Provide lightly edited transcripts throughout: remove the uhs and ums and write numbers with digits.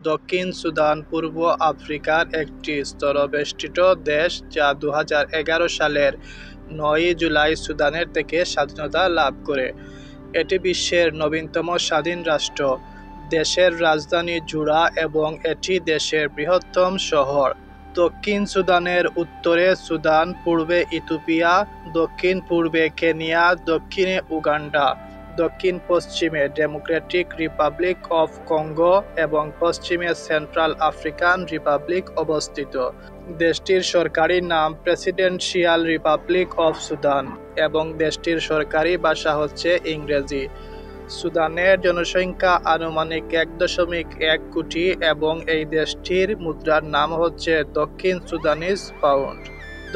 দক্ষিণ সুদান পূর্ব আফ্রিকার একটি স্থলবেষ্টিত দেশ যা 2011 সালের 9 জুলাই সুদানের থেকে স্বাধীনতা লাভ করে। এটি বিশ্বের নবীনতম স্বাধীন রাষ্ট্র। দেশের রাজধানী জুবা এবং এটি দেশের বৃহত্তম শহর। দক্ষিণ সুদানের উত্তরে সুদান, পূর্বে ইথিওপিয়া, দক্ষিণ পূর্বে কেনিয়া, দক্ষিণে উগান্ডা, দক্ষিণ পশ্চিমে ডেমোক্রেটিক রিপাবলিক অফ কঙ্গো এবং পশ্চিমে সেন্ট্রাল আফ্রিকান রিপাবলিক অবস্থিত। দেশটির সরকারি নাম প্রেসিডেন্সিয়াল রিপাবলিক অফ সুদান এবং দেশটির সরকারি ভাষা হচ্ছে ইংরেজি। সুদানের জনসংখ্যা আনুমানিক 1.1 কোটি এবং এই দেশটির মুদ্রার নাম হচ্ছে দক্ষিণ সুদানিজ পাউন্ড।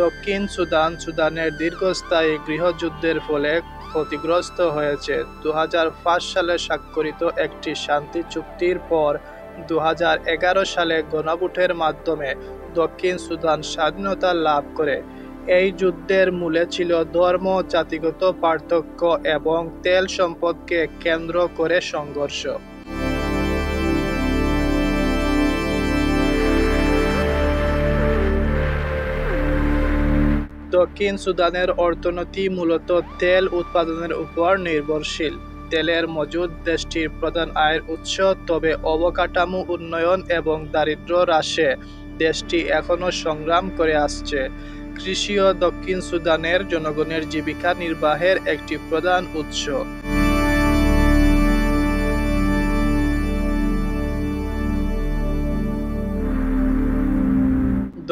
দক্ষিণ সুদান সুদানের দীর্ঘস্থায়ী গৃহযুদ্ধের ফলে ক্ষতিগ্রস্ত হয়েছে। 2005 সালে স্বাক্ষরিত একটি শান্তি চুক্তির পর 2011 সালে গণভোটের মাধ্যমে দক্ষিণ সুদান স্বাধীনতা লাভ করে। এই যুদ্ধের মূলে ছিল ধর্ম, জাতিগত পার্থক্য এবং তেল সম্পদকে কেন্দ্র করে সংঘর্ষ। দক্ষিণ সুদানের অর্থনীতি মূলত তেল উৎপাদনের উপর নির্ভরশীল। তেলের মজুদ দেশটির প্রধান আয়ের উৎস, তবে অবকাঠামো উন্নয়ন এবং দারিদ্র্য হ্রাসে দেশটি এখনও সংগ্রাম করে আসছে। কৃষিও দক্ষিণ সুদানের জনগণের জীবিকা নির্বাহের একটি প্রধান উৎস।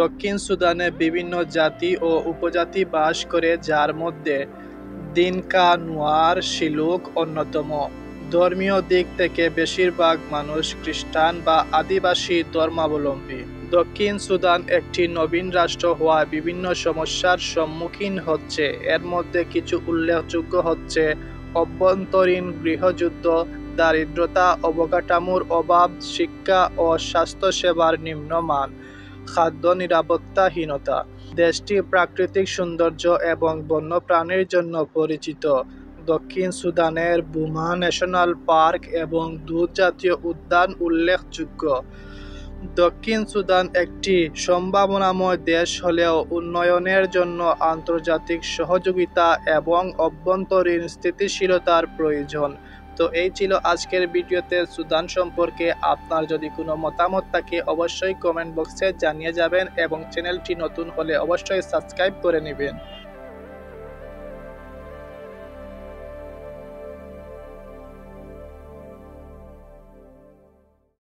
দক্ষিণ সুদানে বিভিন্ন জাতি ও উপজাতি বাস করে, যার মধ্যে দিনকা, নুয়ার, শিলুক অন্যতম। ধর্মীয় দিক থেকে বেশিরভাগ মানুষ খ্রিস্টান বা আদিবাসী ধর্মাবলম্বী। দক্ষিণ সুদান একটি নবীন রাষ্ট্র হওয়ায় বিভিন্ন সমস্যার সম্মুখীন হচ্ছে। এর মধ্যে কিছু উল্লেখযোগ্য হচ্ছে অভ্যন্তরীণ গৃহযুদ্ধ, দারিদ্রতা, অবকাঠামোর অভাব, শিক্ষা ও স্বাস্থ্যসেবার নিম্নমান, খাদ্য নিরাপত্তাহীনতা। দেশটি প্রাকৃতিক সৌন্দর্য এবং বন্যপ্রাণীর জন্য পরিচিত। দক্ষিণ সুদানের বুমা ন্যাশনাল পার্ক এবং দুধ জাতীয় উদ্যান উল্লেখযোগ্য। দক্ষিণ সুদান একটি সম্ভাবনাময় দেশ হলেও উন্নয়নের জন্য আন্তর্জাতিক সহযোগিতা এবং অভ্যন্তরীণ স্থিতিশীলতার প্রয়োজন। তো এই ছিল আজকের ভিডিওতে সুদান সম্পর্কে। আপনার যদি কোনো মতামত থাকে অবশ্যই কমেন্ট বক্সে জানিয়ে যাবেন এবং চ্যানেলটি নতুন হলে অবশ্যই সাবস্ক্রাইব করে নেবেন।